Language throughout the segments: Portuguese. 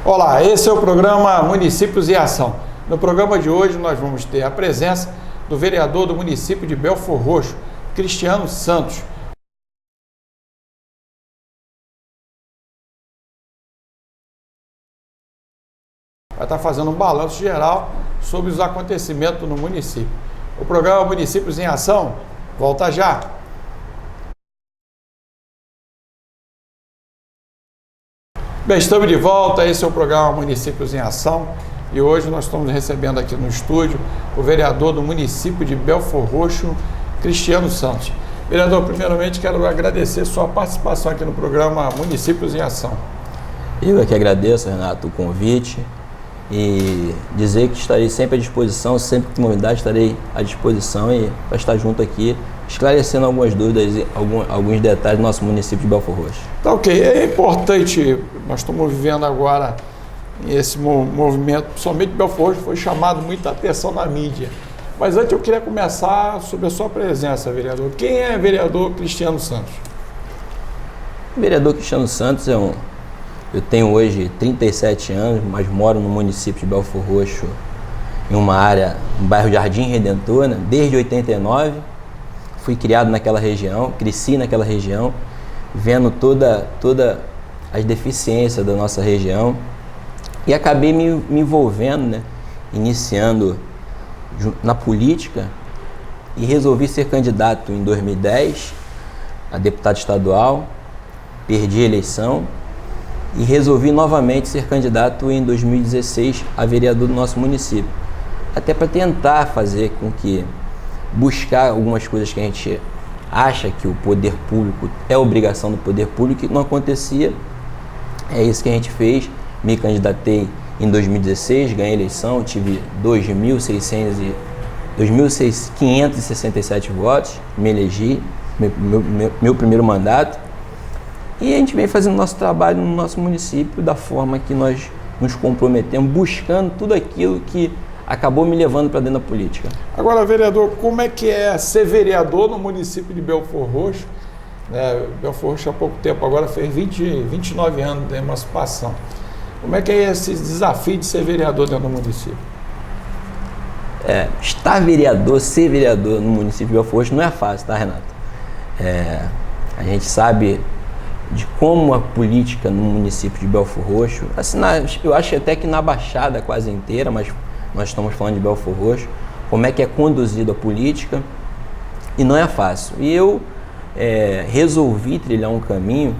Olá, esse é o programa Municípios em Ação. No programa de hoje nós vamos ter a presença do vereador do município de Belfor Roxo, Cristiano Santos. Vai estar fazendo um balanço geral sobre os acontecimentos no município. O programa Municípios em Ação volta já. Bem, estamos de volta, esse é o programa Municípios em Ação e hoje nós estamos recebendo aqui no estúdio o vereador do município de Belfor Roxo, Cristiano Santos. Vereador, primeiramente quero agradecer sua participação aqui no programa Municípios em Ação. Eu é que agradeço, Renato, o convite e dizer que estarei sempre à disposição, sempre que novidade estarei à disposição e para estar junto aqui, esclarecendo algumas dúvidas e alguns detalhes do nosso município de Belfor Roxo. Tá ok, é importante, nós estamos vivendo agora esse movimento, principalmente Belfor Roxo, foi chamado muita atenção na mídia. Mas antes eu queria começar sobre a sua presença, vereador. Quem é vereador Cristiano Santos? O vereador Cristiano Santos eu tenho hoje 37 anos, mas moro no município de Belfor Roxo, em uma área, no bairro Jardim Redentor, né? Desde 89. Fui criado naquela região, cresci naquela região, vendo toda as deficiências da nossa região e acabei me envolvendo, né? Iniciando na política e resolvi ser candidato em 2010 a deputado estadual, perdi a eleição e resolvi novamente ser candidato em 2016 a vereador do nosso município, até para tentar fazer com que buscar algumas coisas que a gente acha que o poder público é obrigação do poder público e não acontecia. É isso que a gente fez. Me candidatei em 2016, ganhei a eleição, tive 2.567 votos, me elegi, meu primeiro mandato. E a gente vem fazendo nosso trabalho no nosso município da forma que nós nos comprometemos, buscando tudo aquilo que acabou me levando para dentro da política. Agora, vereador, como é que é ser vereador no município de Belfor Roxo? Belfor Roxo há pouco tempo, agora fez 29 anos de emancipação. Como é que é esse desafio de ser vereador dentro do município? Ser vereador no município de Belfor Roxo não é fácil, tá, Renato? A gente sabe de como a política no município de Belfor Roxo, assim, eu acho até que na Baixada quase inteira, mas nós estamos falando de Belfor Roxo, como é que é conduzida a política, e não é fácil. E eu resolvi trilhar um caminho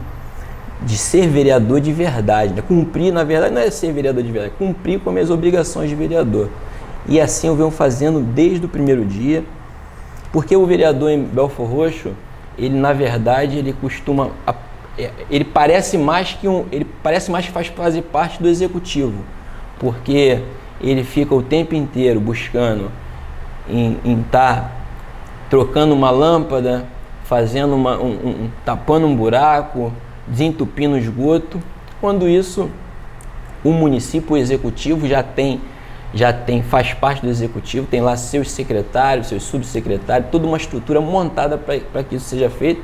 de ser vereador de verdade, né? Cumprir, na verdade, não é ser vereador de verdade, cumprir com as minhas obrigações de vereador. E assim eu venho fazendo desde o primeiro dia, porque o vereador em Belfor Roxo, ele na verdade, ele parece mais que faz fazer parte do executivo, porque ele fica o tempo inteiro buscando em estar trocando uma lâmpada, fazendo tapando um buraco, desentupindo o esgoto, quando isso o município, o executivo faz parte do executivo, tem lá seus secretários, seus subsecretários, toda uma estrutura montada para que isso seja feito,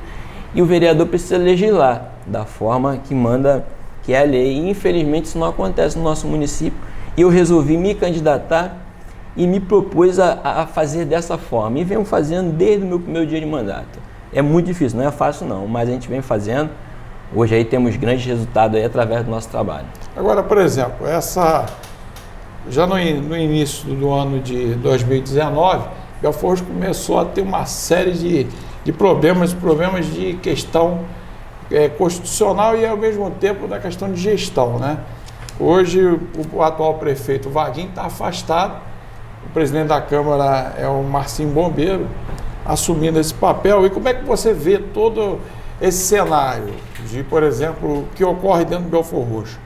e o vereador precisa legislar da forma que manda, que é a lei. E infelizmente isso não acontece no nosso município, e eu resolvi me candidatar e me propus a fazer dessa forma, e venho fazendo desde o meu primeiro dia de mandato. É muito difícil, não é fácil não, mas a gente vem fazendo. Hoje aí temos grandes resultados aí através do nosso trabalho. Agora, por exemplo, já no início do ano de 2019, Belfor Roxo começou a ter uma série de problemas de questão constitucional e ao mesmo tempo da questão de gestão, né? Hoje o atual prefeito Vaguinho está afastado, o presidente da Câmara é o Marcinho Bombeiro, assumindo esse papel. E como é que você vê todo esse cenário de, por exemplo, o que ocorre dentro do Belfor Roxo?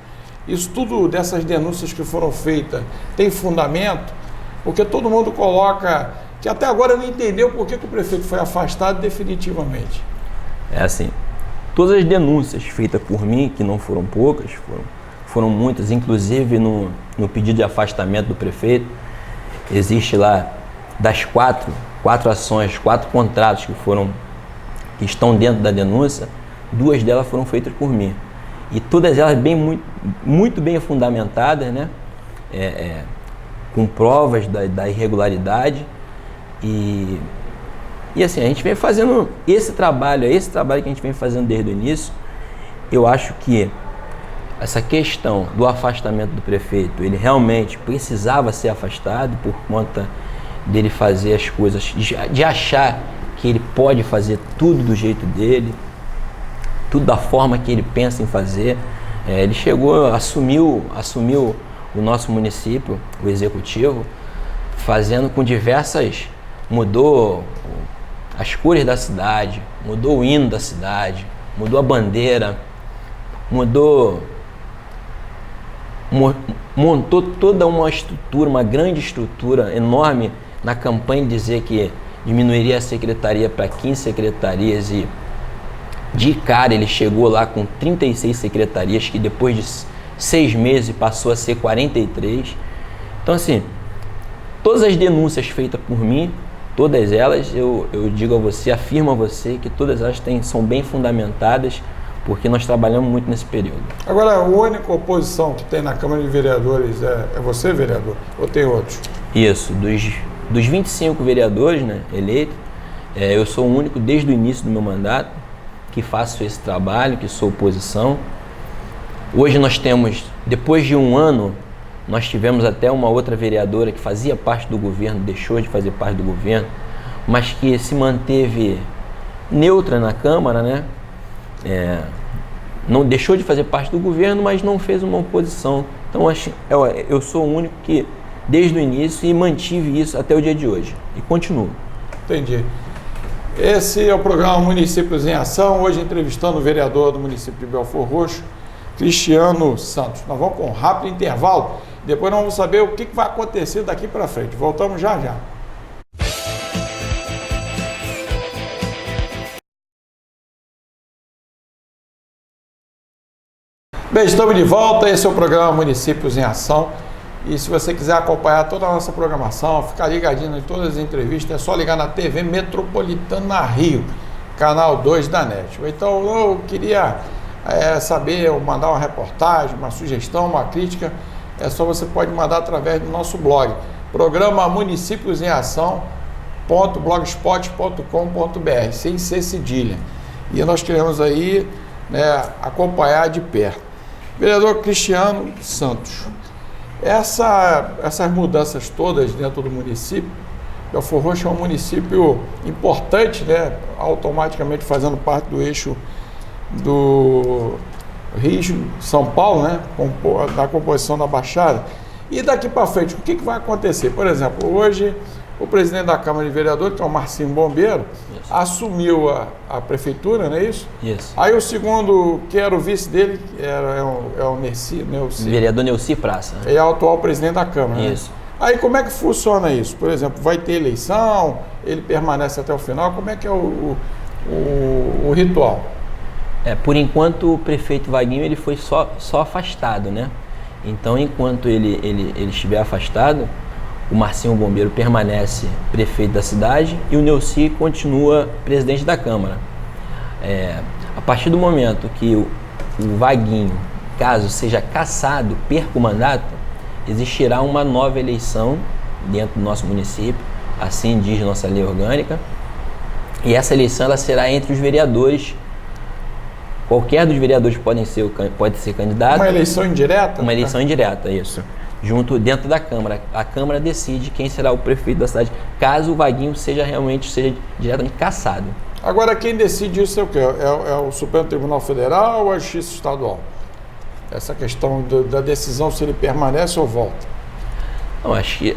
Isso tudo, dessas denúncias que foram feitas, tem fundamento? Porque todo mundo coloca que até agora não entendeu por que o prefeito foi afastado definitivamente. É assim, todas as denúncias feitas por mim, que não foram poucas, foram muitas, inclusive no pedido de afastamento do prefeito, existe lá das quatro ações, 4 contratos que estão dentro da denúncia, 2 delas foram feitas por mim. E todas elas muito bem fundamentadas, né? Com provas da irregularidade. E assim, a gente vem fazendo esse trabalho que a gente vem fazendo desde o início. Eu acho que essa questão do afastamento do prefeito, ele realmente precisava ser afastado por conta dele fazer as coisas, de achar que ele pode fazer tudo do jeito dele, tudo da forma que ele pensa em fazer. Ele chegou, assumiu o nosso município, o executivo, fazendo com diversas... Mudou as cores da cidade, mudou o hino da cidade, mudou a bandeira, montou toda uma estrutura, uma grande estrutura enorme na campanha de dizer que diminuiria a secretaria para 15 secretarias e de cara ele chegou lá com 36 secretarias, que depois de 6 meses passou a ser 43. Então assim, todas as denúncias feitas por mim, todas elas, eu digo a você, afirmo a você que todas elas são bem fundamentadas, porque nós trabalhamos muito nesse período. Agora, a única oposição que tem na Câmara de Vereadores é você, vereador? Ou tem outros? Isso, dos 25 vereadores, né, eleitos, eu sou o único desde o início do meu mandato que faço esse trabalho, que sou oposição. Hoje nós temos, depois de um ano, nós tivemos até uma outra vereadora que fazia parte do governo, deixou de fazer parte do governo, mas que se manteve neutra na Câmara, né? Não deixou de fazer parte do governo, mas não fez uma oposição. Então eu sou o único que, desde o início, e mantive isso até o dia de hoje. E continuo. Entendi. Esse é o programa Municípios em Ação, hoje entrevistando o vereador do município de Belfor Roxo, Cristiano Santos. Nós vamos com um rápido intervalo. Depois nós vamos saber o que vai acontecer daqui para frente. Voltamos já já. Bem, estamos de volta. Esse é o programa Municípios em Ação. E se você quiser acompanhar toda a nossa programação, ficar ligadinho em todas as entrevistas, é só ligar na TV Metropolitana Rio, canal 2 da NET. Então eu queria saber, ou mandar uma reportagem, uma sugestão, uma crítica, você pode mandar através do nosso blog, programa Municípios em Ação.blogspot.com.br, sem ser cedilha. E nós queremos aí, né, acompanhar de perto. Vereador Cristiano Santos, essas mudanças todas dentro do município, Belfor Roxo é um município importante, né, automaticamente fazendo parte do eixo do Rio-São Paulo, né, da composição da Baixada. E daqui para frente, o que vai acontecer? Por exemplo, hoje o presidente da Câmara de Vereadores, que é o Marcinho Bombeiro, isso, assumiu a prefeitura, não é isso? Isso. Aí o segundo, que era o vice dele, é o Neuci. Vereador Neuci Praça. É o atual presidente da Câmara. Isso. Né? Aí como é que funciona isso? Por exemplo, vai ter eleição, ele permanece até o final, como é que é o ritual? Por enquanto o prefeito Vaguinho ele foi só afastado, né? Então enquanto ele estiver afastado, o Marcinho Bombeiro permanece prefeito da cidade e o Neuci continua presidente da Câmara. A partir do momento que o Vaguinho, caso seja cassado, perca o mandato, existirá uma nova eleição dentro do nosso município, assim diz nossa lei orgânica, e essa eleição ela será entre os vereadores. Qualquer dos vereadores pode ser candidato. Uma eleição indireta? Uma eleição indireta, isso. Junto dentro da Câmara. A Câmara decide quem será o prefeito da cidade, caso o Vaguinho seja diretamente cassado. Agora, quem decide isso é o quê? É o Supremo Tribunal Federal ou a Justiça Estadual? Essa questão da decisão se ele permanece ou volta?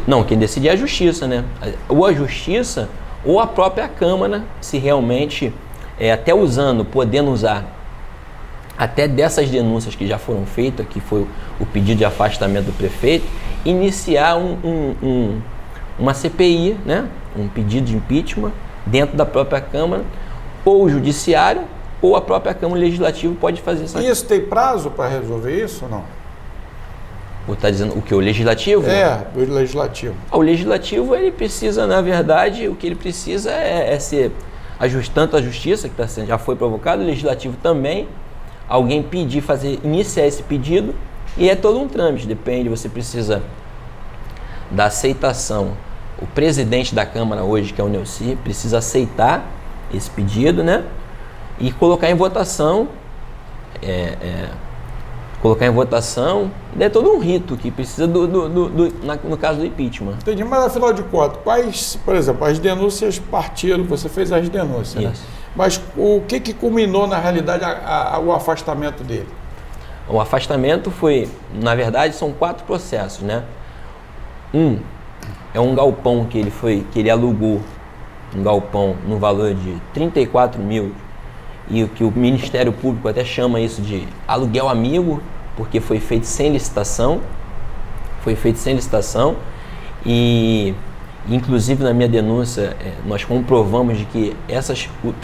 Não, quem decide é a Justiça, né? Ou a Justiça ou a própria Câmara, se realmente, até podendo usar até dessas denúncias que já foram feitas, que foi o pedido de afastamento do prefeito, iniciar uma CPI, né? Um pedido de impeachment dentro da própria Câmara, ou o Judiciário, ou a própria Câmara Legislativa pode fazer isso. E isso tem prazo para resolver isso ou não? Você está dizendo o que? O Legislativo? O Legislativo. O Legislativo, ele precisa, na verdade, o que ele precisa é ser tanto a Justiça, que já foi provocado, o Legislativo também, alguém iniciar esse pedido, E é todo um trâmite, depende, você precisa da aceitação. O presidente da Câmara hoje, que é o Neuci, precisa aceitar esse pedido, né? E colocar em votação, é todo um rito que precisa no caso do impeachment. Entendi, mas afinal de contas, quais, por exemplo, as denúncias partiram, você fez as denúncias, né? Mas o que culminou na realidade o afastamento dele? O afastamento foi, na verdade, são 4 processos, né? É um galpão que ele alugou, um galpão no valor de 34 mil, e que o Ministério Público até chama isso de aluguel amigo, porque foi feito sem licitação. E inclusive na minha denúncia nós comprovamos de que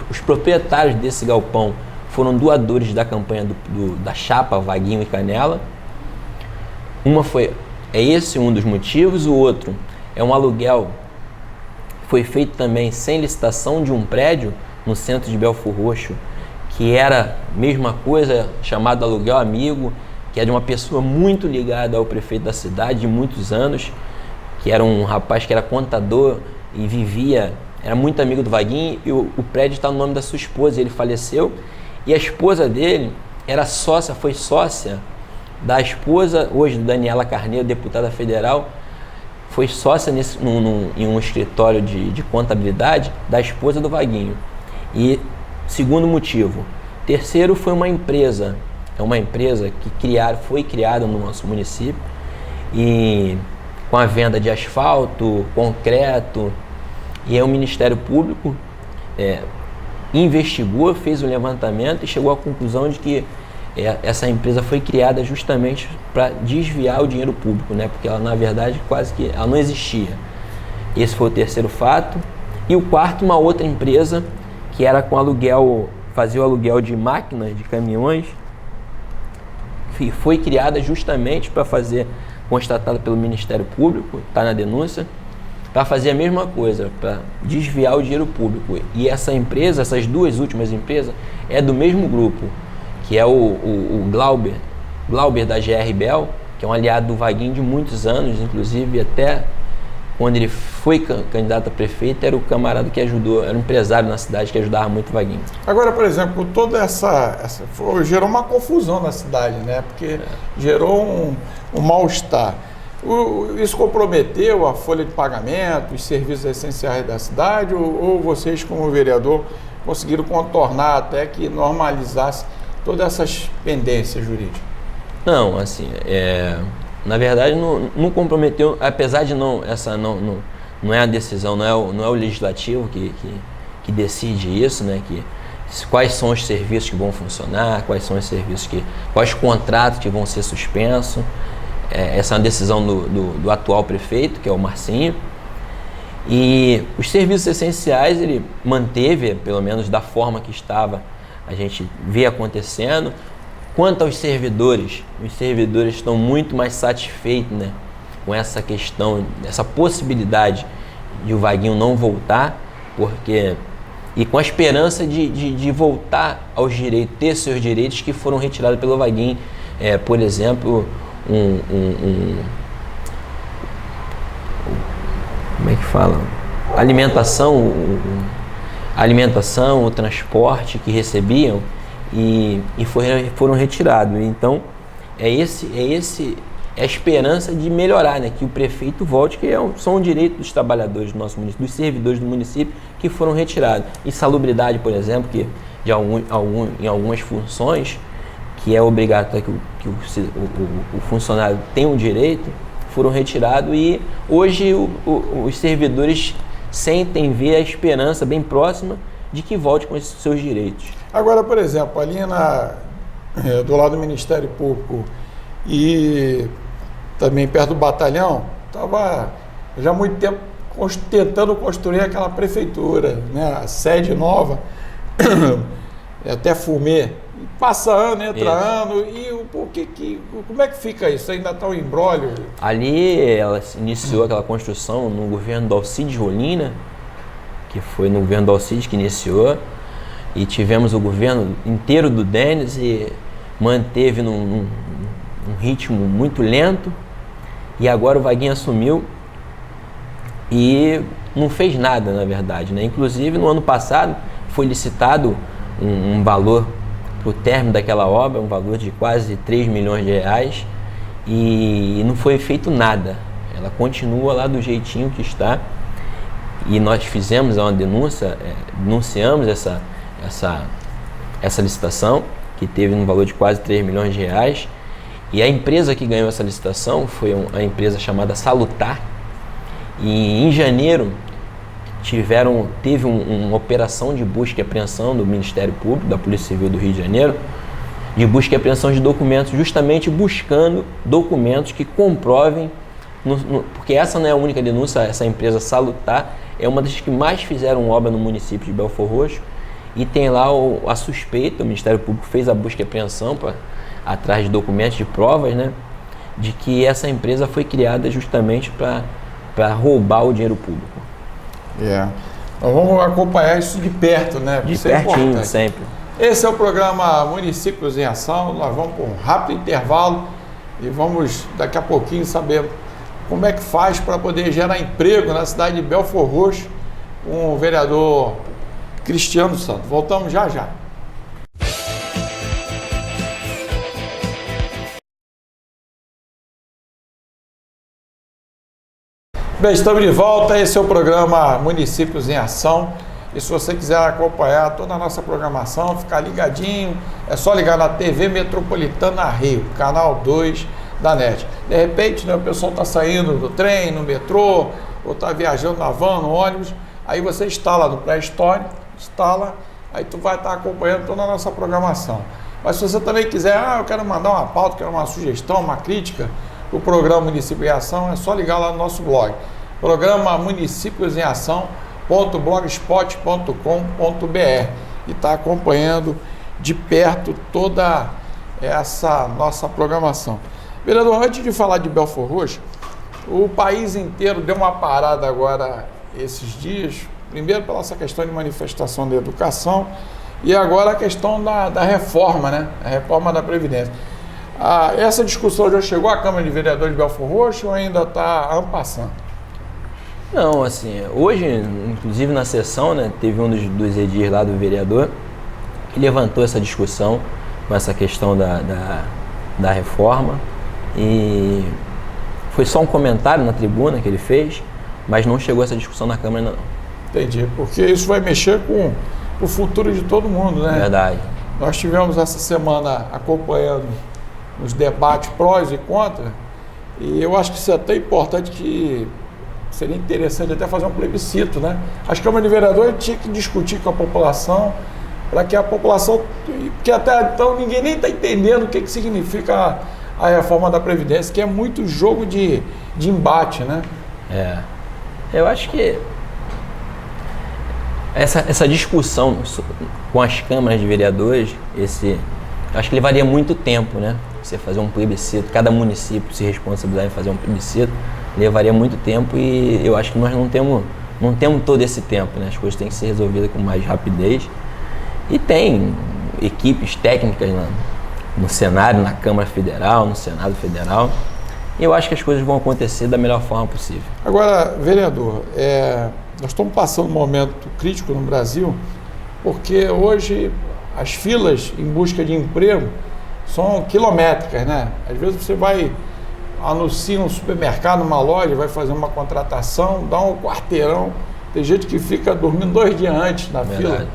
os proprietários desse galpão foram doadores da campanha da chapa Vaguinho e Canela. Esse um dos motivos. O outro é um aluguel que foi feito também sem licitação de um prédio no centro de Belfor Roxo, que era a mesma coisa, chamado aluguel amigo, que é de uma pessoa muito ligada ao prefeito da cidade de muitos anos, que era um rapaz que era contador e era muito amigo do Vaguinho, e o prédio está no nome da sua esposa, ele faleceu, e a esposa dele foi sócia da esposa, hoje, Daniela Carneiro, deputada federal, foi sócia em um escritório de contabilidade da esposa do Vaguinho. E segundo motivo. Terceiro, foi uma empresa. É uma empresa que foi criada no nosso município, e com a venda de asfalto, concreto, e aí o Ministério Público investigou, fez o levantamento e chegou à conclusão de que essa empresa foi criada justamente para desviar o dinheiro público, né? Porque ela, na verdade, ela não existia. Esse foi o terceiro fato. E o quarto, uma outra empresa que era com fazia o aluguel de máquinas, de caminhões, que foi criada justamente para fazer, constatada pelo Ministério Público, está na denúncia, para fazer a mesma coisa, para desviar o dinheiro público. E essas duas últimas empresas, é do mesmo grupo, que é o Glauber da GR Bel, que é um aliado do Vaguinho de muitos anos, inclusive até quando ele foi candidato a prefeito, era o camarada que ajudou, era um empresário na cidade que ajudava muito o Vaguinho. Agora, por exemplo, toda gerou uma confusão na cidade, né? Porque gerou um mal-estar. Isso comprometeu a folha de pagamento, os serviços essenciais da cidade, ou vocês, como vereador, conseguiram contornar até que normalizasse todas essas pendências jurídicas? Não, assim, na verdade não comprometeu, apesar de não é a decisão, não é o legislativo que decide isso, né? Quais são os serviços que vão funcionar, quais contratos que vão ser suspensos. Essa é uma decisão do atual prefeito, que é o Marcinho. E os serviços essenciais ele manteve, pelo menos da forma que estava, a gente vê acontecendo. Quanto aos servidores, os servidores estão muito mais satisfeitos, né, com essa questão, essa possibilidade de o Vaguinho não voltar, e com a esperança de voltar aos direitos, ter seus direitos que foram retirados pelo Vaguinho. Por exemplo, como é que fala? Alimentação, o transporte que recebiam, e foram retirados. Então, é a esperança de melhorar, né? Que o prefeito volte, que são um direito dos trabalhadores do nosso município, dos servidores do município que foram retirados. Insalubridade, por exemplo, que em algumas funções, que é obrigatório que o funcionário tem um direito, foram retirados, e hoje os servidores sentem ver a esperança bem próxima de que volte com esses seus direitos. Agora, por exemplo, ali do lado do Ministério Público e também perto do batalhão, estava já há muito tempo tentando construir aquela prefeitura, né? A sede nova, até Fumê. Passa ano, entra ano, e como é que fica isso? Ainda está um imbróglio? Ali ela iniciou aquela construção no governo do Alcides Rolim, que foi no governo do Alcides que iniciou, e tivemos o governo inteiro do Denis, e manteve um ritmo muito lento, e agora o Vaguinho assumiu e não fez nada, na verdade, né? Inclusive, no ano passado, foi licitado um valor para o término daquela obra, um valor de quase 3 milhões de reais, e não foi feito nada. Ela continua lá do jeitinho que está, e nós fizemos uma denúncia, denunciamos essa licitação, que teve um valor de quase 3 milhões de reais, e a empresa que ganhou essa licitação foi a empresa chamada Salutar, e em janeiro teve uma operação de busca e apreensão do Ministério Público, da Polícia Civil do Rio de Janeiro, de busca e apreensão de documentos, justamente buscando documentos que comprovem, porque essa não é a única denúncia, essa empresa Salutar é uma das que mais fizeram obra no município de Belfor Roxo, e tem lá a suspeita, o Ministério Público fez a busca e apreensão atrás de documentos, de provas, né, de que essa empresa foi criada justamente para roubar o dinheiro público. Nós vamos acompanhar isso de perto, né? De pertinho, sempre. Esse é o programa Municípios em Ação. Nós vamos para um rápido intervalo e vamos daqui a pouquinho saber como é que faz para poder gerar emprego na cidade de Belfor Roxo com o vereador Cristiano Santos. Voltamos já já. Bem, estamos de volta. Esse é o programa Municípios em Ação. E se você quiser acompanhar toda a nossa programação, ficar ligadinho, é só ligar na TV Metropolitana Rio, canal 2 da NET. De repente, né, o pessoal está saindo do trem, no metrô, ou está viajando na van, no ônibus, aí você instala no Play Store, aí tu vai estar acompanhando toda a nossa programação. Mas se você também quiser, eu quero mandar uma pauta, quero uma sugestão, uma crítica, o programa Município em Ação, é só ligar lá no nosso blog. Programa Municípios em Ação.blogspot.com.br e está acompanhando de perto toda essa nossa programação. Vereador, antes de falar de Belfor Roxo, o país inteiro deu uma parada agora esses dias, primeiro pela essa questão de manifestação da educação e agora a questão da reforma, né? A reforma da Previdência. Essa discussão já chegou à Câmara de Vereadores de Belfor Roxo ou ainda está passando? Não, assim, hoje, inclusive na sessão, né, teve um dos edis lá do vereador que levantou essa discussão com essa questão da reforma, e foi só um comentário na tribuna que ele fez, mas não chegou essa discussão na Câmara ainda não. Entendi, porque isso vai mexer com o futuro de todo mundo, né? Verdade. Nós tivemos essa semana acompanhando os debates prós e contra, e eu acho que isso é tão importante que seria interessante até fazer um plebiscito, né? As câmaras de vereadores tinham que discutir com a população, para que a população, que até então ninguém nem está entendendo o que significa a reforma da Previdência, que é muito jogo de embate, né? Eu acho que essa discussão com as câmaras de vereadores, acho que levaria muito tempo, né? Você fazer um plebiscito, cada município se responsabilizar em fazer um plebiscito, levaria muito tempo, e eu acho que nós não temos todo esse tempo, né? As coisas têm que ser resolvidas com mais rapidez, e tem equipes técnicas no Senado, na Câmara Federal, no Senado Federal, e eu acho que as coisas vão acontecer da melhor forma possível. Agora, vereador, nós estamos passando um momento crítico no Brasil, porque hoje as filas em busca de emprego são quilométricas, né? Às vezes você anuncia um supermercado, uma loja, vai fazer uma contratação, dá um quarteirão, tem gente que fica dormindo 2 dias antes na fila.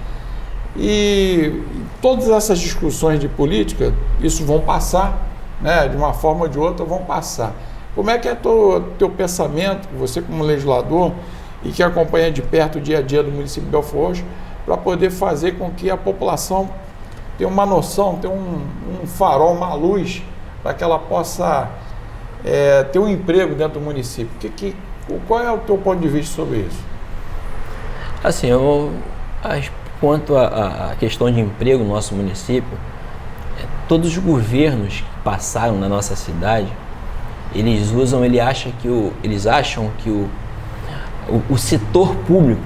E todas essas discussões de política, isso vão passar, né? De uma forma ou de outra vão passar. Como é que é teu pensamento, você como legislador, e que acompanha de perto o dia a dia do município de Belfor Roxo, para poder fazer com que a população tenha uma noção, tenha um farol, uma luz, para que ela possa ter um emprego dentro do município? Qual é o teu ponto de vista sobre isso? Assim, quanto à questão de emprego no nosso município, todos os governos que passaram na nossa cidade, eles acham que o setor público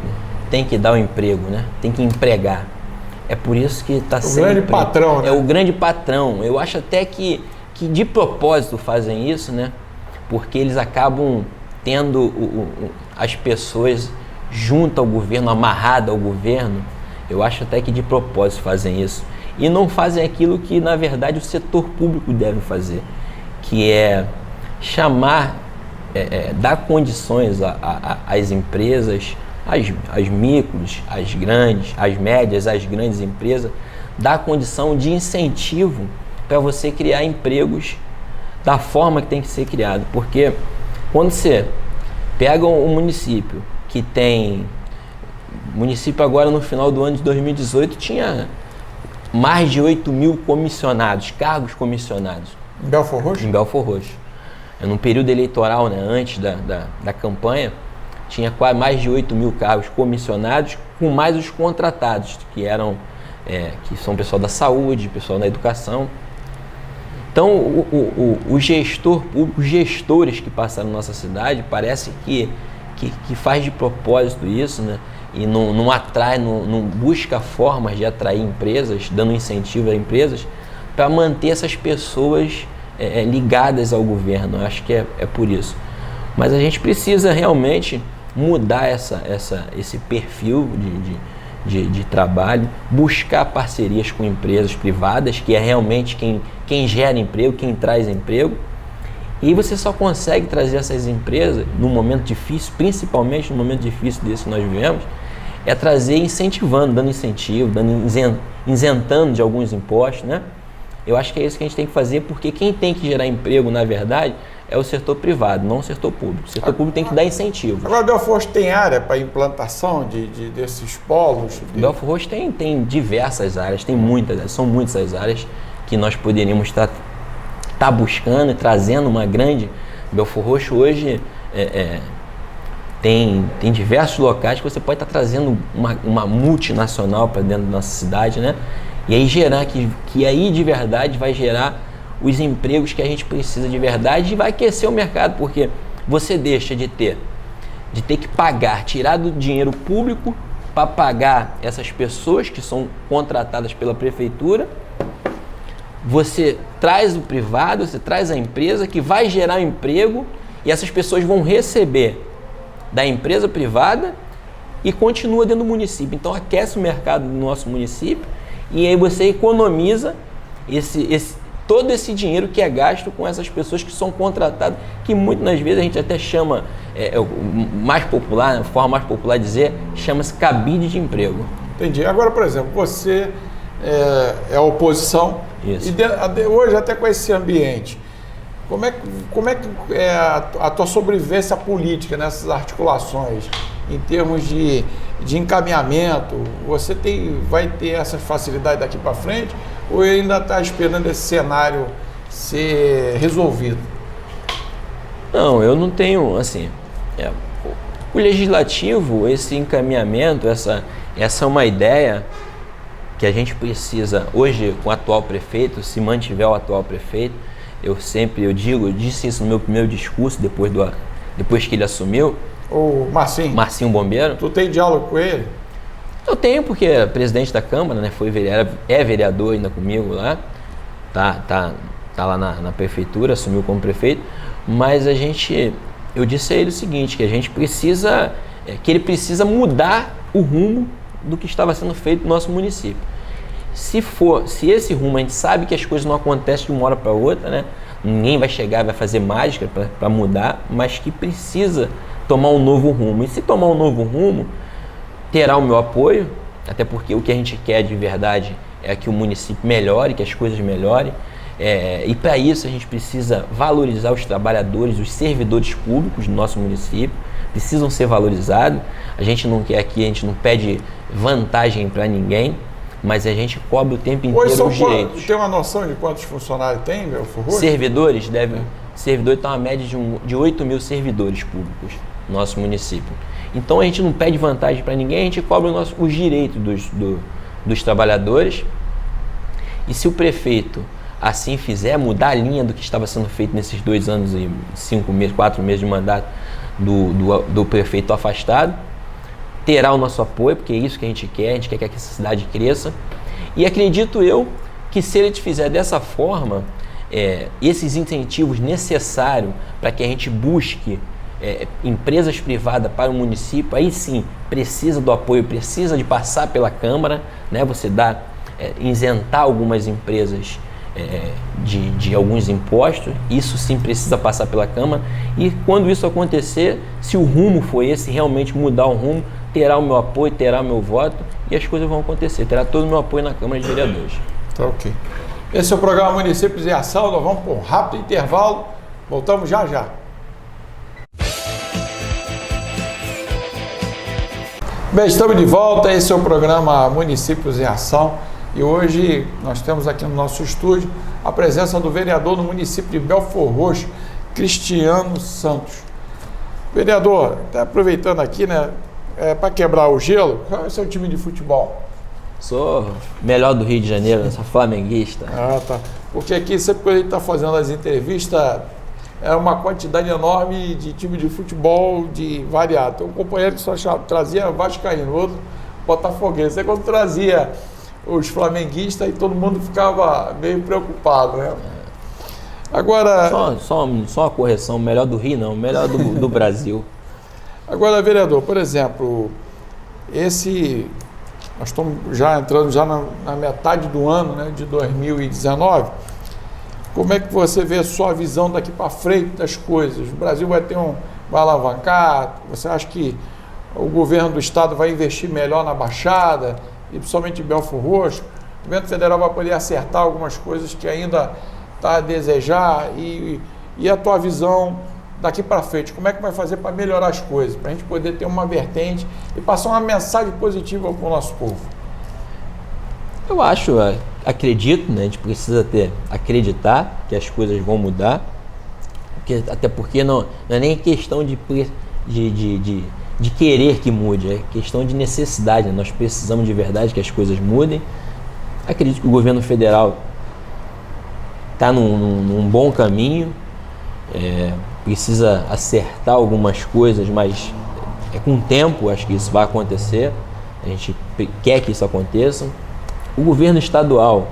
tem que dar o emprego, né? Tem que empregar. É por isso que está sempre... O grande patrão, né? É o grande patrão. Eu acho até que que de propósito fazem isso, né? Porque eles acabam tendo as pessoas junto ao governo, amarrado ao governo. Eu acho até que de propósito fazem isso. E não fazem aquilo que, na verdade, o setor público deve fazer, que é chamar, dar condições às empresas, às micros, às grandes, às médias, às grandes empresas, dar condição de incentivo para você criar empregos da forma que tem que ser criado. Porque quando você pega um município que tem... O município agora no final do ano de 2018 tinha mais de 8 mil comissionados, cargos comissionados. Em Belfor Roxo? Em Belfor Roxo. No período eleitoral, né, antes da campanha, tinha quase mais de 8 mil cargos comissionados, com mais os contratados, que são pessoal da saúde, pessoal da educação. Então, o gestor público, os gestores que passaram na nossa cidade, parece que faz de propósito isso, né? E não atrai, não busca formas de atrair empresas, dando incentivo a empresas, para manter essas pessoas ligadas ao governo. Eu acho que é por isso. Mas a gente precisa realmente mudar esse perfil de trabalho, buscar parcerias com empresas privadas, que é realmente quem gera emprego, quem traz emprego. E você só consegue trazer essas empresas num momento difícil, principalmente no momento difícil desse que nós vivemos, é trazer incentivando, dando incentivo, isentando de alguns impostos, né? Eu acho que é isso que a gente tem que fazer, porque quem tem que gerar emprego, na verdade, é o setor privado, não o setor público. O setor público tem que dar incentivos. Agora, Belfor Roxo tem área para implantação desses polos? Belfor Roxo tem diversas áreas, são muitas as áreas que nós poderíamos estar buscando e trazendo uma grande... Belfor Roxo hoje tem diversos locais que você pode estar trazendo uma multinacional para dentro da nossa cidade, né? E aí gerar, que aí de verdade vai gerar os empregos que a gente precisa de verdade e vai aquecer o mercado, porque você deixa de ter que pagar, tirar do dinheiro público para pagar essas pessoas que são contratadas pela prefeitura. Você traz o privado, você traz a empresa que vai gerar emprego e essas pessoas vão receber da empresa privada e continua dentro do município. Então aquece o mercado do nosso município e aí você economiza todo esse dinheiro que é gasto com essas pessoas que são contratadas, que muitas vezes a gente até chama, mais popular, a forma mais popular de dizer, chama-se cabide de emprego. Entendi. Agora, por exemplo, você é oposição. Isso. E hoje, até com esse ambiente, como é que é a tua sobrevivência política nessas articulações, em termos de encaminhamento? Você vai ter essa facilidade daqui para frente ou ainda está esperando esse cenário ser resolvido? Não, eu não tenho, assim... o legislativo, esse encaminhamento, essa é uma ideia que a gente precisa, hoje com o atual prefeito, se mantiver o atual prefeito, eu disse isso no meu primeiro discurso, depois que ele assumiu. O Marcinho Bombeiro. Tu tem diálogo com ele? Eu tenho, porque é presidente da Câmara, né? É vereador ainda comigo lá, tá lá na prefeitura, assumiu como prefeito, mas eu disse a ele o seguinte, que a gente precisa, que ele precisa mudar o rumo do que estava sendo feito no nosso município. Se esse rumo, a gente sabe que as coisas não acontecem de uma hora para outra, né? Ninguém vai chegar e vai fazer mágica para mudar, mas que precisa tomar um novo rumo. E se tomar um novo rumo, terá o meu apoio, até porque o que a gente quer de verdade é que o município melhore, que as coisas melhorem. E para isso a gente precisa valorizar os trabalhadores, os servidores públicos do nosso município, precisam ser valorizados. A gente não quer aqui, a gente não pede vantagem para ninguém, mas a gente cobra o tempo inteiro os direitos. Tem uma noção de quantos funcionários tem, Belfor Roxo? Servidores servidores estão a média de 8 mil servidores públicos no nosso município. Então a gente não pede vantagem para ninguém, a gente cobra os direitos dos trabalhadores. E se o prefeito assim fizer, mudar a linha do que estava sendo feito nesses 2 anos e 4 meses de mandato do prefeito afastado, terá o nosso apoio, porque é isso que a gente quer que essa cidade cresça. E acredito eu que se ele fizer dessa forma, esses incentivos necessários para que a gente busque empresas privadas para o município, aí sim precisa do apoio, precisa de passar pela Câmara, né? Você isentar algumas empresas de alguns impostos, isso sim precisa passar pela Câmara, e quando isso acontecer, se o rumo for esse, realmente mudar o rumo, terá o meu apoio, terá o meu voto e as coisas vão acontecer, terá todo o meu apoio na Câmara de Vereadores. Tá ok. Esse é o programa Municípios em Ação, nós vamos para um rápido intervalo, voltamos já já. Bem, estamos de volta, esse é o programa Municípios em Ação e hoje nós temos aqui no nosso estúdio a presença do vereador no município de Belfor Roxo, Cristiano Santos. Vereador, até aproveitando aqui, né, para quebrar o gelo, qual é o seu time de futebol? Sou melhor do Rio de Janeiro, sou flamenguista. Ah, tá. Porque aqui sempre que a gente está fazendo as entrevistas, é uma quantidade enorme de time de futebol de variado. Então, um companheiro que só trazia vascaíno, outro botafoguense. Aí quando trazia os flamenguistas, aí todo mundo ficava meio preocupado, né? Agora... Só uma correção, melhor do Rio não, melhor do Brasil. Agora, vereador, por exemplo, nós estamos já entrando na metade do ano, né, de 2019. Como é que você vê a sua visão daqui para frente das coisas? O Brasil vai alavancar? Você acha que o governo do estado vai investir melhor na Baixada, e principalmente em Belfor Roxo? O governo federal vai poder acertar algumas coisas que ainda está a desejar? E a tua visão daqui para frente? Como é que vai fazer para melhorar as coisas? Para a gente poder ter uma vertente e passar uma mensagem positiva para o nosso povo? Eu acredito, né? A gente precisa acreditar que as coisas vão mudar, até porque não é nem questão de querer que mude, é questão de necessidade, né? Nós precisamos de verdade que as coisas mudem. Acredito que o governo federal está num bom caminho, precisa acertar algumas coisas, mas com o tempo acho que isso vai acontecer, a gente quer que isso aconteça. O governo estadual,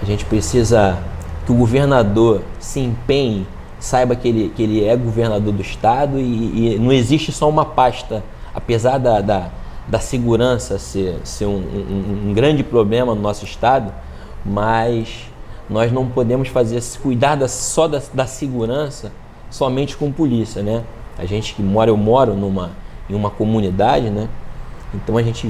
a gente precisa que o governador se empenhe, saiba que ele é governador do estado e não existe só uma pasta, apesar da segurança ser um grande problema no nosso estado, mas nós não podemos cuidar só da segurança somente com polícia, né? A gente que eu moro em uma comunidade, né? Então a gente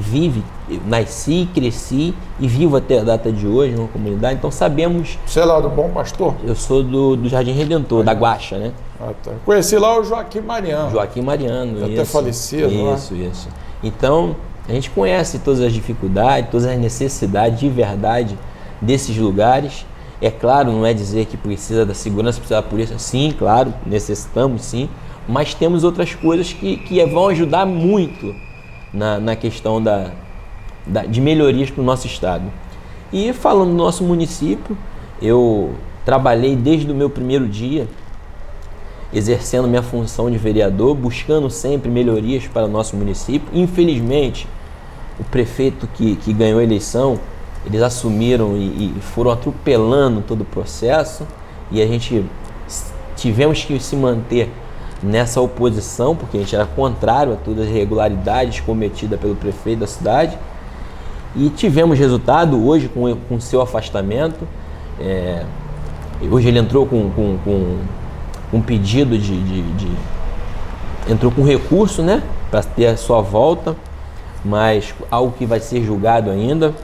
nasci, cresci e vivo até a data de hoje numa comunidade, então sabemos... Você é lá do Bom Pastor? Eu sou do Jardim Redentor, da Guaxa, né? Ah, tá. Conheci lá o Joaquim Mariano. Joaquim Mariano, até falecido, isso, né? Isso. Então, a gente conhece todas as dificuldades, todas as necessidades de verdade desses lugares. É claro, não é dizer que precisa da segurança, precisa da polícia. Sim, claro, necessitamos sim, mas temos outras coisas que vão ajudar muito na questão de melhorias para o nosso estado. E falando do nosso município, eu trabalhei desde o meu primeiro dia, exercendo minha função de vereador, buscando sempre melhorias para o nosso município. Infelizmente, o prefeito que ganhou a eleição, eles assumiram e foram atropelando todo o processo, e a gente tivemos que se manter nessa oposição, porque a gente era contrário a todas as irregularidades cometidas pelo prefeito da cidade, e tivemos resultado hoje com seu afastamento. Hoje ele entrou com um pedido entrou com recurso, né, para ter a sua volta, mas algo que vai ser julgado ainda,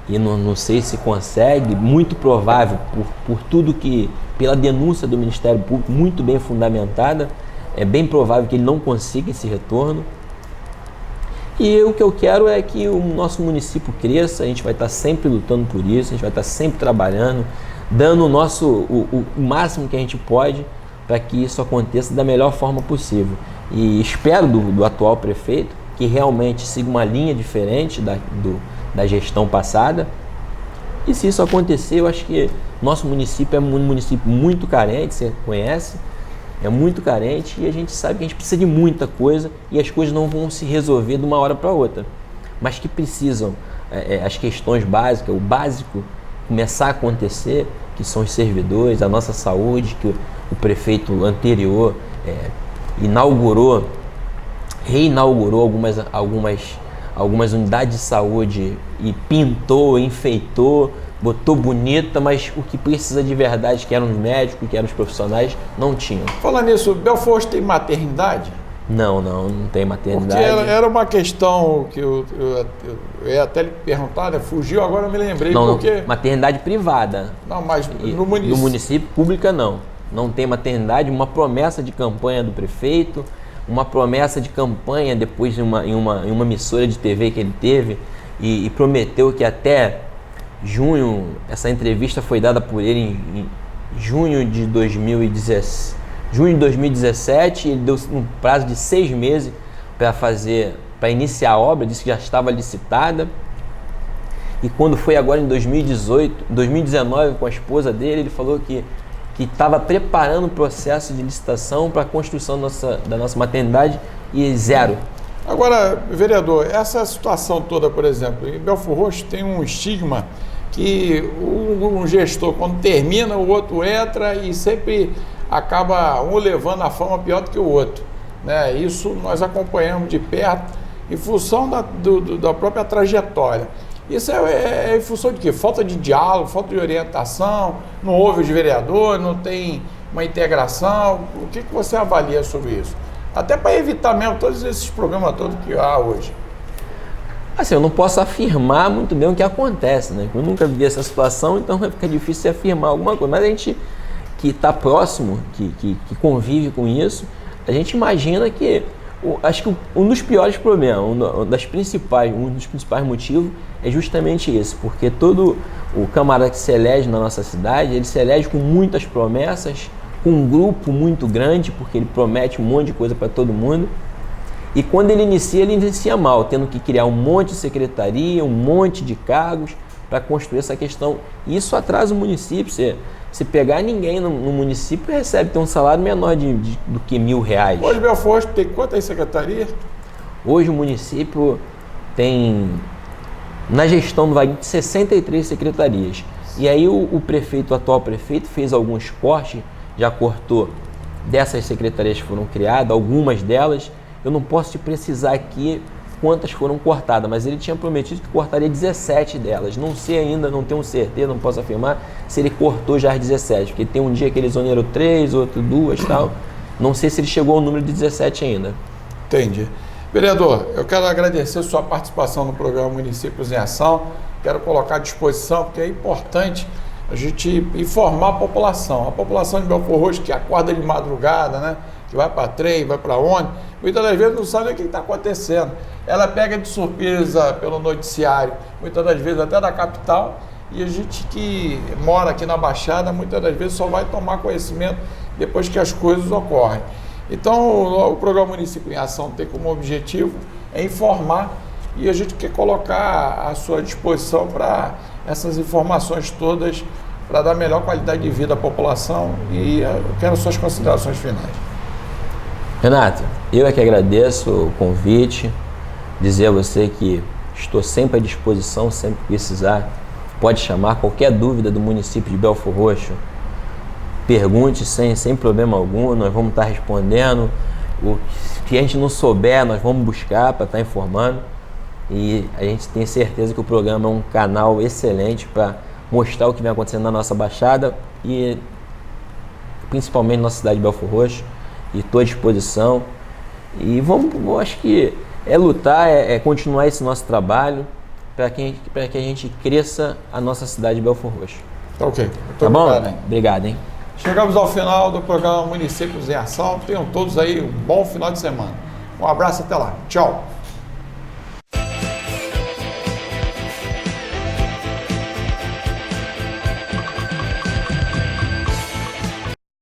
e não sei se consegue, muito provável, por tudo pela denúncia do Ministério Público, muito bem fundamentada, é bem provável que ele não consiga esse retorno. E o que eu quero é que o nosso município cresça, a gente vai estar sempre lutando por isso, a gente vai estar sempre trabalhando, dando o máximo que a gente pode para que isso aconteça da melhor forma possível. E espero do atual prefeito que realmente siga uma linha diferente da gestão passada. E se isso acontecer, eu acho que nosso município é um município muito carente, você conhece, é muito carente, e a gente sabe que a gente precisa de muita coisa e as coisas não vão se resolver de uma hora para outra, mas que precisam, as questões básicas, o básico, começar a acontecer, que são os servidores, a nossa saúde, que o prefeito anterior reinaugurou algumas unidades de saúde e pintou, enfeitou, botou bonita, mas o que precisa de verdade, que eram os médicos, que eram os profissionais, não tinham. Falando nisso, Belfort Roxo tem maternidade? Não tem maternidade. Porque era uma questão que eu ia até lhe perguntar, né? Fugiu, agora eu me lembrei. Não, porque... maternidade privada. Não, mas no município. No município, pública não. Não tem maternidade, uma promessa de campanha do prefeito, uma promessa de campanha depois em uma emissora de TV que ele teve e prometeu que até junho, essa entrevista foi dada por ele em junho de 2017, ele deu um prazo de 6 meses para iniciar a obra, disse que já estava licitada. E quando foi agora em 2019 com a esposa dele, ele falou que estava preparando o processo de licitação para a construção da nossa maternidade e zero. Agora, vereador, essa situação toda, por exemplo, em Belfort Roxo tem um estigma que um gestor, quando termina, o outro entra e sempre acaba um levando a fama pior do que o outro, né? Isso nós acompanhamos de perto em função da própria trajetória. Isso é em função de quê? Falta de diálogo, falta de orientação, não houve os vereadores, não tem uma integração. O que você avalia sobre isso? Até para evitar mesmo todos esses problemas todos que há hoje. Assim, eu não posso afirmar muito bem o que acontece, né? Eu nunca vivi essa situação, então fica difícil afirmar alguma coisa. Mas a gente que está próximo, que convive com isso, a gente imagina que, acho que um dos piores problemas, um dos principais motivos é justamente esse, porque todo o camarada que se elege na nossa cidade, ele se elege com muitas promessas, com um grupo muito grande, porque ele promete um monte de coisa para todo mundo. E quando ele inicia mal, tendo que criar um monte de secretaria, um monte de cargos para construir essa questão. E isso atrasa o município. Se pegar ninguém no município, tem um salário menor do que R$1.000. Hoje, Belfort tem quantas secretarias? Hoje o município tem, na gestão do Wagner, 63 secretarias. E aí o atual prefeito, fez alguns cortes, já cortou dessas secretarias que foram criadas, algumas delas. Eu não posso te precisar aqui quantas foram cortadas, mas ele tinha prometido que cortaria 17 delas. Não sei ainda, não tenho certeza, não posso afirmar se ele cortou já as 17, porque tem um dia que ele exonerou 3, outro 2 e tal. Não sei se ele chegou ao número de 17 ainda. Entendi. Vereador, eu quero agradecer a sua participação no programa Municípios em Ação. Quero colocar à disposição, porque é importante a gente informar a população. A população de Belfort Roxo que acorda de madrugada, né? Que vai para trem, vai para onde, muitas das vezes não sabe o que está acontecendo. Ela pega de surpresa pelo noticiário, muitas das vezes até da capital, e a gente que mora aqui na Baixada, muitas das vezes só vai tomar conhecimento depois que as coisas ocorrem. Então, o programa Município em Ação tem como objetivo informar, e a gente quer colocar à sua disposição para essas informações todas, para dar melhor qualidade de vida à população, e eu quero suas considerações finais. Renato, eu é que agradeço o convite, dizer a você que estou sempre à disposição, sempre que precisar, pode chamar qualquer dúvida do município de Belfort Roxo, pergunte sem problema algum, nós vamos estar respondendo, o que a gente não souber, nós vamos buscar para estar informando, e a gente tem certeza que o programa é um canal excelente para mostrar o que vem acontecendo na nossa Baixada e principalmente na nossa cidade de Belfort Roxo. E estou à disposição. E eu acho que é lutar, é continuar esse nosso trabalho para que a gente cresça a nossa cidade de Belfort Roxo. Tá ok. Tá bom? Obrigado, hein? Chegamos ao final do programa Municípios em Ação. Tenham todos aí um bom final de semana. Um abraço, até lá. Tchau.